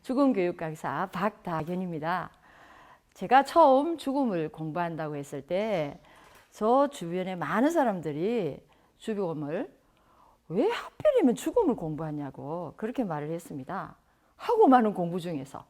죽음교육 강사 박다견입니다. 제가 처음 죽음을 공부한다고 했을 때 저 주변에 많은 사람들이 죽음을 왜 하필이면 죽음을 공부하냐고 그렇게 말을 했습니다. 하고 많은 공부 중에서.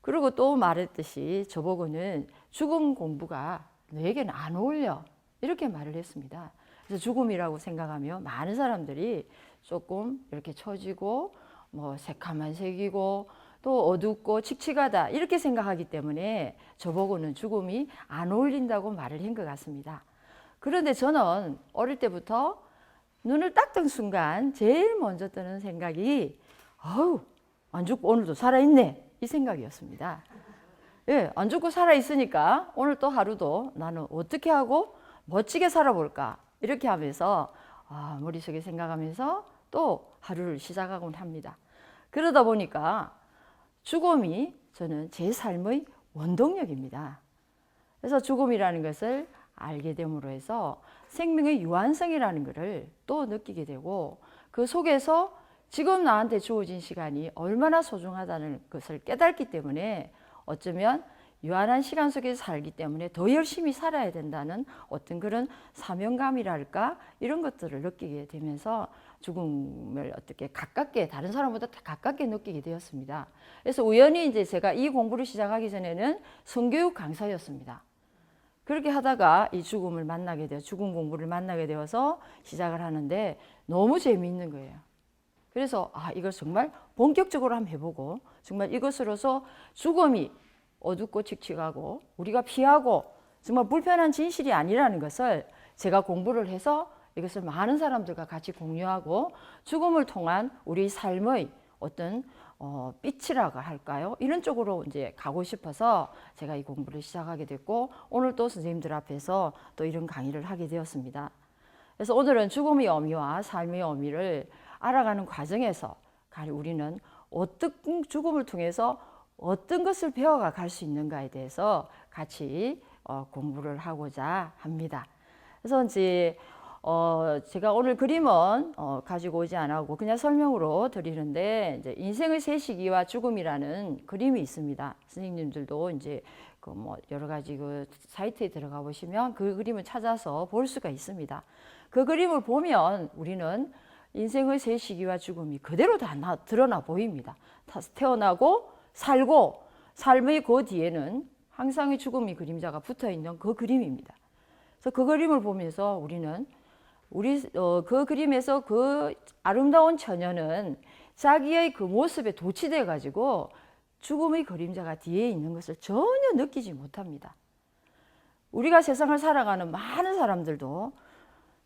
그리고 또 말했듯이 저보고는 죽음 공부가 너에게는 안 어울려 이렇게 말을 했습니다. 그래서 죽음이라고 생각하며 많은 사람들이 조금 이렇게 처지고 뭐 새카만 색이고 또 어둡고 칙칙하다 이렇게 생각하기 때문에 저보고는 죽음이 안 어울린다고 말을 한 것 같습니다. 그런데 저는 어릴 때부터 눈을 딱 뜬 순간 제일 먼저 드는 생각이 안 죽고 오늘도 살아있네 이 생각이었습니다. 예, 안 죽고 살아있으니까 오늘 또 하루도 나는 어떻게 하고 멋지게 살아볼까 이렇게 하면서 머릿속에 생각하면서 또 하루를 시작하곤 합니다. 그러다 보니까 죽음이 저는 제 삶의 원동력입니다. 그래서 죽음이라는 것을 알게 됨으로 해서 생명의 유한성이라는 것을 또 느끼게 되고 그 속에서 지금 나한테 주어진 시간이 얼마나 소중하다는 것을 깨닫기 때문에 어쩌면 유한한 시간 속에서 살기 때문에 더 열심히 살아야 된다는 어떤 그런 사명감이랄까 이런 것들을 느끼게 되면서 죽음을 어떻게 가깝게 다른 사람보다 더 가깝게 느끼게 되었습니다. 그래서 우연히 이제 제가 이 공부를 시작하기 전에는 성교육 강사였습니다. 그렇게 하다가 이 죽음을 만나게 되어 죽음 공부를 만나게 되어서 시작을 하는데 너무 재미있는 거예요. 그래서 이걸 정말 본격적으로 한번 해보고 정말 이것으로서 죽음이 어둡고 칙칙하고 우리가 피하고 정말 불편한 진실이 아니라는 것을 제가 공부를 해서 이것을 많은 사람들과 같이 공유하고 죽음을 통한 우리 삶의 어떤 빛이라고 할까요? 이런 쪽으로 이제 가고 싶어서 제가 이 공부를 시작하게 됐고 오늘 또 선생님들 앞에서 또 이런 강의를 하게 되었습니다. 그래서 오늘은 죽음의 의미와 삶의 의미를 알아가는 과정에서 우리는 어떤 죽음을 통해서 어떤 것을 배워가 갈 수 있는가에 대해서 같이 공부를 하고자 합니다. 그래서 이제 제가 오늘 그림은 가지고 오지 않았고 그냥 설명으로 드리는데 이제 인생의 세 시기와 죽음이라는 그림이 있습니다. 선생님들도 이제 그 뭐 여러 가지 그 사이트에 들어가 보시면 그 그림을 찾아서 볼 수가 있습니다. 그 그림을 보면 우리는 인생의 세 시기와 죽음이 그대로 다 드러나 보입니다. 태어나고 살고 삶의 그 뒤에는 항상의 죽음의 그림자가 붙어 있는 그 그림입니다. 그래서 그 그림을 보면서 우리는 그 그림에서 그 아름다운 처녀는 자기의 그 모습에 도취돼 가지고 죽음의 그림자가 뒤에 있는 것을 전혀 느끼지 못합니다. 우리가 세상을 살아가는 많은 사람들도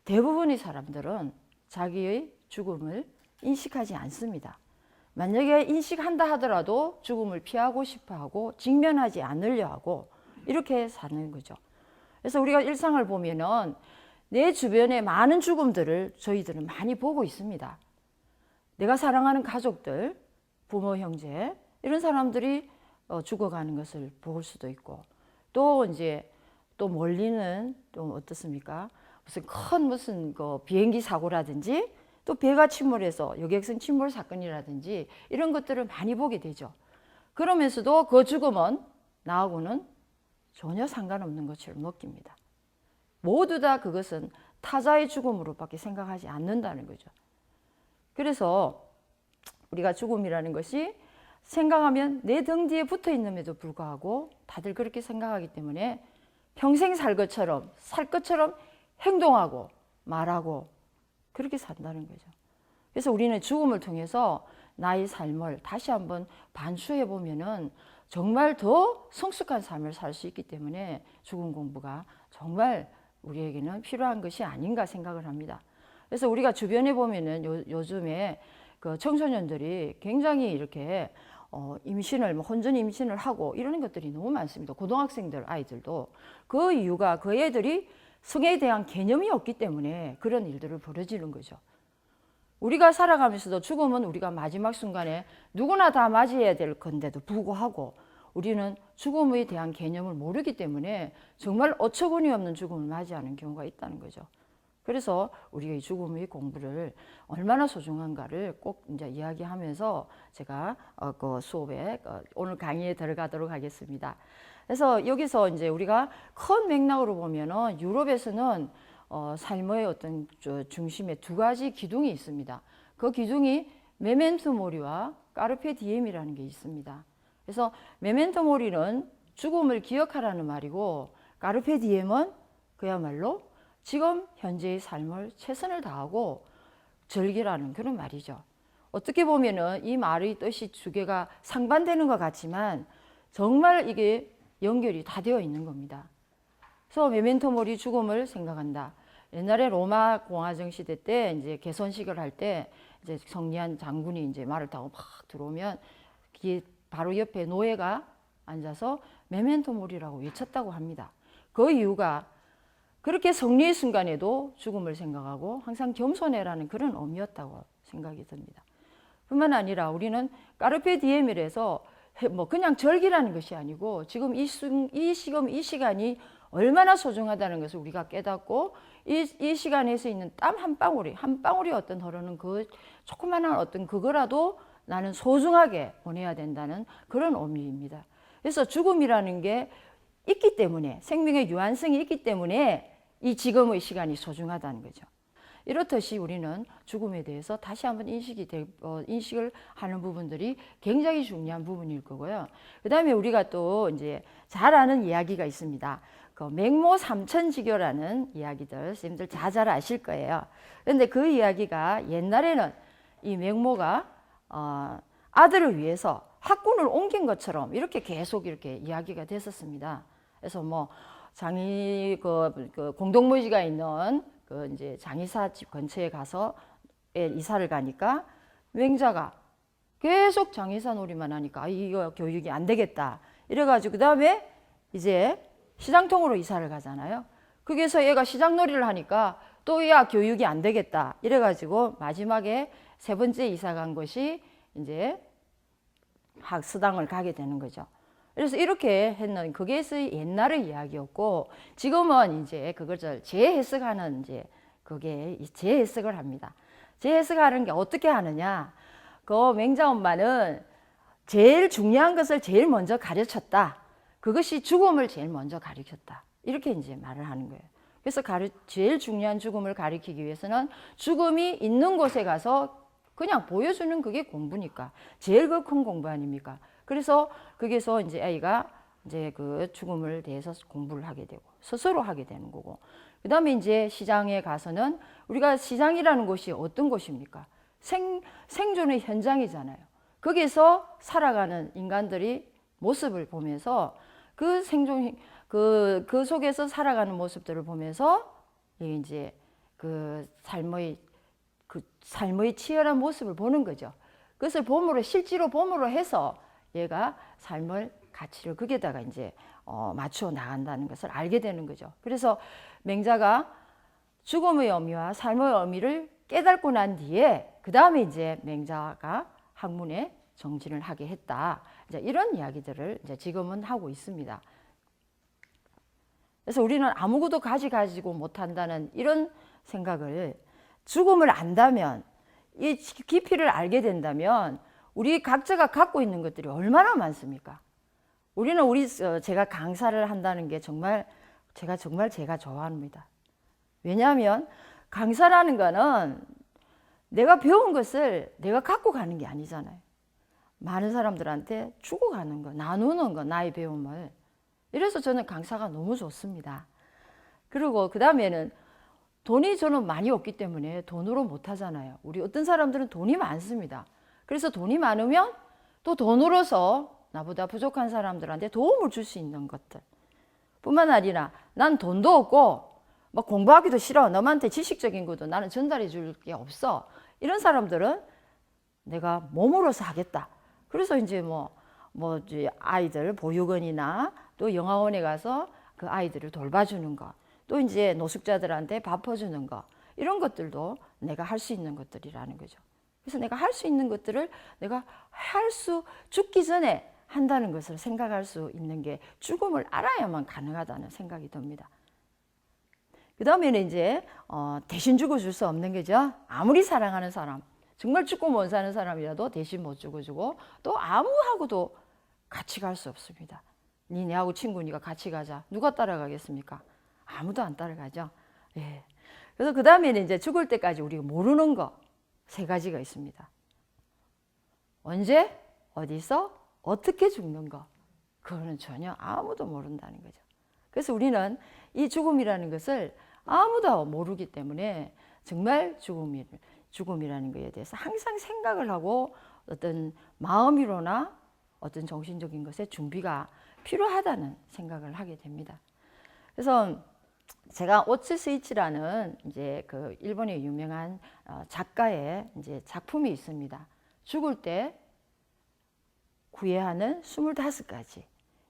대부분의 사람들은 자기의 죽음을 인식하지 않습니다. 만약에 인식한다 하더라도 죽음을 피하고 싶어 하고 직면하지 않으려 하고 이렇게 사는 거죠. 그래서 우리가 일상을 보면은 내 주변에 많은 죽음들을 저희들은 많이 보고 있습니다. 내가 사랑하는 가족들, 부모, 형제 이런 사람들이 죽어가는 것을 볼 수도 있고 또 이제 또 멀리는 또 어떻습니까? 무슨 그 비행기 사고라든지 또 배가 침몰해서 여객선 침몰 사건이라든지 이런 것들을 많이 보게 되죠. 그러면서도 그 죽음은 나하고는 전혀 상관없는 것처럼 느낍니다. 모두 다 그것은 타자의 죽음으로밖에 생각하지 않는다는 거죠. 그래서 우리가 죽음이라는 것이 생각하면 내 등 뒤에 붙어 있는데도 불구하고 다들 그렇게 생각하기 때문에 평생 살 것처럼 행동하고 말하고 그렇게 산다는 거죠. 그래서 우리는 죽음을 통해서 나의 삶을 다시 한번 반추해 보면은 정말 더 성숙한 삶을 살 수 있기 때문에 죽음 공부가 정말 우리에게는 필요한 것이 아닌가 생각을 합니다. 그래서 우리가 주변에 보면은 요즘에 그 청소년들이 굉장히 이렇게 임신을 혼전 임신을 하고 이러는 것들이 너무 많습니다. 고등학생들 아이들도 그 이유가 그 애들이 성에 대한 개념이 없기 때문에 그런 일들을 벌어지는 거죠. 우리가 살아가면서도 죽음은 우리가 마지막 순간에 누구나 다 맞이해야 될 건데도 불구하고 우리는 죽음에 대한 개념을 모르기 때문에 정말 어처구니 없는 죽음을 맞이하는 경우가 있다는 거죠. 그래서 우리가 이 죽음의 공부를 얼마나 소중한가를 꼭 이제 이야기하면서 제가 그 수업에 오늘 강의에 들어가도록 하겠습니다. 그래서 여기서 이제 우리가 큰 맥락으로 보면은 유럽에서는 삶의 어떤 중심에 두 가지 기둥이 있습니다. 그 기둥이 메멘토 모리와 까르페 디엠이라는 게 있습니다. 그래서 메멘토 모리는 죽음을 기억하라는 말이고, 까르페 디엠은 그야말로 지금 현재의 삶을 최선을 다하고 즐기라는 그런 말이죠. 어떻게 보면은 이 말의 뜻이 두 개가 상반되는 것 같지만 정말 이게 연결이 다 되어 있는 겁니다. 그래서 메멘토 모리, 죽음을 생각한다. 옛날에 로마 공화정 시대 때 이제 개선식을 할 때 이제 성리한 장군이 이제 말을 타고 막 들어오면 바로 옆에 노예가 앉아서 메멘토 모리라고 외쳤다고 합니다. 그 이유가 그렇게 승리의 순간에도 죽음을 생각하고 항상 겸손해라는 그런 의미였다고 생각이 듭니다. 뿐만 아니라 우리는 까르페 디엠이라서 뭐 그냥 즐기라는 것이 아니고 지금 이 시간이 얼마나 소중하다는 것을 우리가 깨닫고 이 시간에서 있는 땀 한 방울이 어떤 흐르는 그 조그마한 어떤 그거라도 나는 소중하게 보내야 된다는 그런 의미입니다. 그래서 죽음이라는 게 있기 때문에, 생명의 유한성이 있기 때문에 이 지금의 시간이 소중하다는 거죠. 이렇듯이 우리는 죽음에 대해서 다시 한번 인식을 하는 부분들이 굉장히 중요한 부분일 거고요. 그 다음에 우리가 또 이제 잘 아는 이야기가 있습니다. 그 맹모 삼천지교라는 이야기들 선생님들 잘 아실 거예요. 그런데 그 이야기가 옛날에는 이 맹모가 아들을 위해서 학군을 옮긴 것처럼 이렇게 계속 이렇게 이야기가 됐었습니다. 그래서 뭐 그 공동묘지가 있는 그 이제 장의사 집 근처에 가서 이사를 가니까 맹자가 계속 장의사 놀이만 하니까 이거 교육이 안 되겠다. 이래가지고 그 다음에 이제 시장통으로 이사를 가잖아요. 거기서 얘가 시장놀이를 하니까 또 야 교육이 안 되겠다. 이래가지고 마지막에 세 번째 이사 간 것이 이제 학수당을 가게 되는 거죠. 그래서 이렇게 했는 그게 옛날의 이야기였고 지금은 이제 그걸 재해석하는 이제 그게 재해석을 합니다. 재해석하는 게 어떻게 하느냐? 그 맹자 엄마는 제일 중요한 것을 제일 먼저 가르쳤다. 그것이 죽음을 제일 먼저 가르쳤다. 이렇게 이제 말을 하는 거예요. 그래서 제일 중요한 죽음을 가르치기 위해서는 죽음이 있는 곳에 가서 그냥 보여주는 그게 공부니까 제일 그 큰 공부 아닙니까? 그래서 거기서 이제 아이가 이제 그 죽음을 대해서 공부를 하게 되고 스스로 하게 되는 거고, 그 다음에 이제 시장에 가서는 우리가 시장이라는 곳이 어떤 곳입니까? 생존의 현장이잖아요. 거기서 살아가는 인간들이 모습을 보면서 그 생존 그 속에서 살아가는 모습들을 보면서 이제 그 삶의 치열한 모습을 보는 거죠. 그것을 실제로 봄으로 해서 얘가 삶을 가치를 거기에다가 이제 맞추어 나간다는 것을 알게 되는 거죠. 그래서 맹자가 죽음의 의미와 삶의 의미를 깨닫고 난 뒤에 그 다음에 이제 맹자가 학문에 정진을 하게 했다. 이제 이런 이야기들을 이제 지금은 하고 있습니다. 그래서 우리는 아무것도 가지고 못한다는 이런 생각을 죽음을 안다면, 이 깊이를 알게 된다면 우리 각자가 갖고 있는 것들이 얼마나 많습니까? 우리는 제가 강사를 한다는 게 정말 제가 좋아합니다. 왜냐하면 강사라는 거는 내가 배운 것을 내가 갖고 가는 게 아니잖아요. 많은 사람들한테 주고 가는 거, 나누는 거, 나의 배움을. 이래서 저는 강사가 너무 좋습니다. 그리고 그 다음에는 돈이 저는 많이 없기 때문에 돈으로 못 하잖아요. 우리 어떤 사람들은 돈이 많습니다. 그래서 돈이 많으면 또 돈으로서 나보다 부족한 사람들한테 도움을 줄 수 있는 것들 뿐만 아니라 난 돈도 없고 뭐 공부하기도 싫어, 너한테 지식적인 것도 나는 전달해 줄 게 없어, 이런 사람들은 내가 몸으로서 하겠다. 그래서 이제 아이들 보육원이나 또 영아원에 가서 그 아이들을 돌봐주는 것, 또 이제 노숙자들한테 밥 퍼주는 것, 이런 것들도 내가 할 수 있는 것들이라는 거죠. 그래서 내가 할 수 있는 것들을 내가 죽기 전에 한다는 것을 생각할 수 있는 게 죽음을 알아야만 가능하다는 생각이 듭니다. 그 다음에는 이제 대신 죽어줄 수 없는 거죠. 아무리 사랑하는 사람, 정말 죽고 못 사는 사람이라도 대신 못 죽어주고 또 아무하고도 같이 갈 수 없습니다. 니네하고 친구니까 같이 가자. 누가 따라가겠습니까? 아무도 안 따라가죠. 예. 그래서 그 다음에는 이제 죽을 때까지 우리가 모르는 거 세 가지가 있습니다. 언제, 어디서, 어떻게 죽는 거. 그거는 전혀 아무도 모른다는 거죠. 그래서 우리는 이 죽음이라는 것을 아무도 모르기 때문에 정말 죽음이라는 것에 대해서 항상 생각을 하고 어떤 마음이로나 어떤 정신적인 것에 준비가 필요하다는 생각을 하게 됩니다. 그래서 제가 오츠 스위치라는 이제 그 일본의 유명한 작가의 이제 작품이 있습니다. 죽을 때 구애하는 25가지.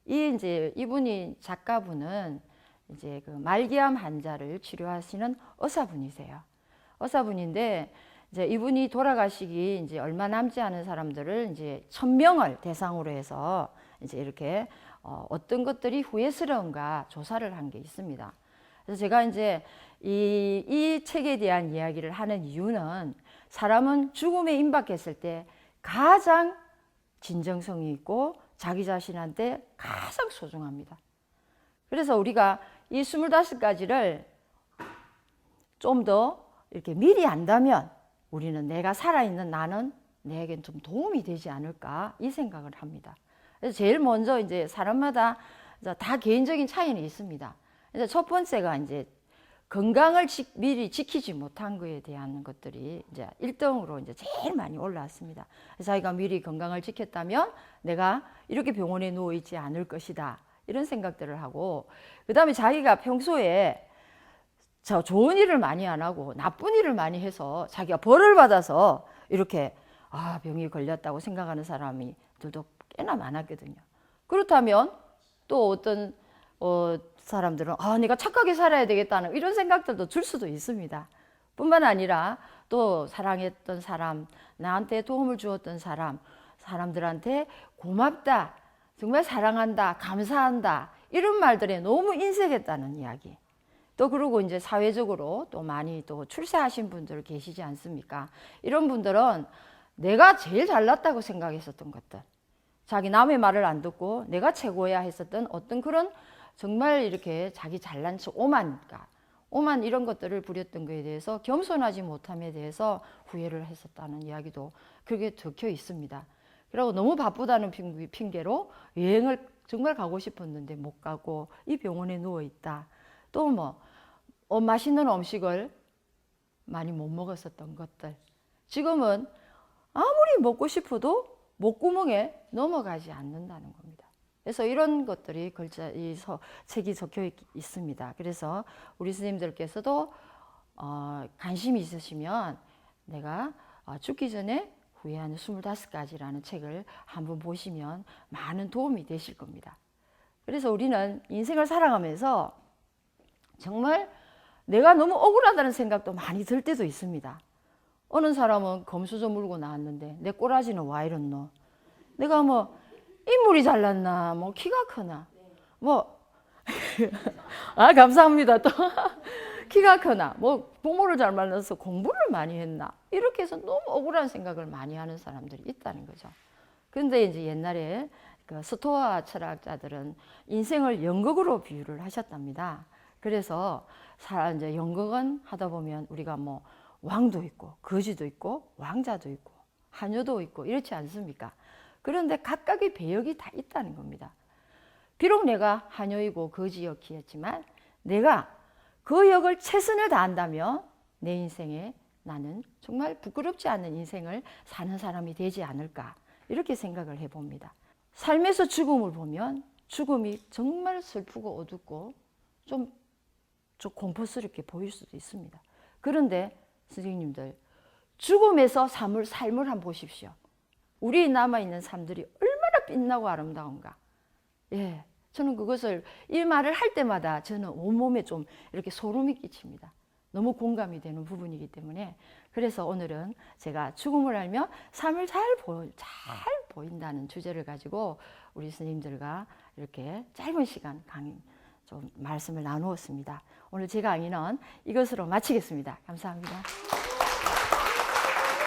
이분이 작가분은 이제 그 말기암 환자를 치료하시는 의사분이세요. 의사분인데 이제 이분이 돌아가시기 이제 얼마 남지 않은 사람들을 이제 1000명을 대상으로 해서 이제 이렇게 어떤 것들이 후회스러운가 조사를 한 게 있습니다. 그래서 제가 이제 이 책에 대한 이야기를 하는 이유는 사람은 죽음에 임박했을 때 가장 진정성이 있고 자기 자신한테 가장 소중합니다. 그래서 우리가 이 25가지를 좀 더 이렇게 미리 안다면 우리는 내가 살아있는 나는 내겐 좀 도움이 되지 않을까 이 생각을 합니다. 그래서 제일 먼저 이제 사람마다 다 개인적인 차이는 있습니다. 그래서 첫 번째가 이제 건강을 미리 지키지 못한 것에 대한 것들이 이제 1등으로 이제 제일 많이 올라왔습니다. 자기가 미리 건강을 지켰다면 내가 이렇게 병원에 누워 있지 않을 것이다. 이런 생각들을 하고, 그 다음에 자기가 평소에 좋은 일을 많이 안 하고 나쁜 일을 많이 해서 자기가 벌을 받아서 이렇게 병이 걸렸다고 생각하는 사람들도 꽤나 많았거든요. 그렇다면 또 어떤 사람들은 내가 착하게 살아야 되겠다는 이런 생각들도 들 수도 있습니다. 뿐만 아니라 또 사랑했던 사람, 나한테 도움을 주었던 사람들한테 고맙다, 정말 사랑한다, 감사한다 이런 말들에 너무 인색했다는 이야기. 또 그리고 이제 사회적으로 또 많이 또 출세하신 분들 계시지 않습니까? 이런 분들은 내가 제일 잘났다고 생각했었던 것들, 자기 남의 말을 안 듣고 내가 최고야 했었던 어떤 그런 정말 이렇게 자기 잘난 척 오만 이런 것들을 부렸던 것에 대해서 겸손하지 못함에 대해서 후회를 했었다는 이야기도 그게 적혀 있습니다. 그리고 너무 바쁘다는 핑계로 여행을 정말 가고 싶었는데 못 가고 이 병원에 누워 있다. 또 맛있는 음식을 많이 못 먹었었던 것들. 지금은 아무리 먹고 싶어도 목구멍에 넘어가지 않는다는 겁니다. 그래서 이런 것들이 책이 적혀 있습니다. 그래서 우리 스님들께서도 관심이 있으시면 내가 죽기 전에 후회하는 25가지라는 책을 한번 보시면 많은 도움이 되실 겁니다. 그래서 우리는 인생을 살아가면서 정말 내가 너무 억울하다는 생각도 많이 들 때도 있습니다. 어느 사람은 검수저 물고 나왔는데 내 꼬라지는 와 이렇노? 내가 인물이 잘났나, 키가 크나, 감사합니다. 또 키가 크나, 부모를 잘 만나서 공부를 많이 했나, 이렇게 해서 너무 억울한 생각을 많이 하는 사람들이 있다는 거죠. 그런데 이제 옛날에 그 스토아 철학자들은 인생을 연극으로 비유를 하셨답니다. 그래서 이제 연극은 하다 보면 우리가 왕도 있고, 거지도 있고, 왕자도 있고, 하녀도 있고, 이렇지 않습니까? 그런데 각각의 배역이 다 있다는 겁니다. 비록 내가 하녀이고 거지였지만 내가 그 역을 최선을 다한다면 내 인생에 나는 정말 부끄럽지 않은 인생을 사는 사람이 되지 않을까 이렇게 생각을 해봅니다. 삶에서 죽음을 보면 죽음이 정말 슬프고 어둡고 좀 공포스럽게 보일 수도 있습니다. 그런데 선생님들 죽음에서 삶을 한번 보십시오. 우리 남아있는 삶들이 얼마나 빛나고 아름다운가. 예, 저는 그것을 이 말을 할 때마다 저는 온몸에 좀 이렇게 소름이 끼칩니다. 너무 공감이 되는 부분이기 때문에 그래서 오늘은 제가 죽음을 알면 삶을 잘 보인다는 주제를 가지고 우리 스님들과 이렇게 짧은 시간 좀 말씀을 나누었습니다. 오늘 제 강의는 이것으로 마치겠습니다. 감사합니다.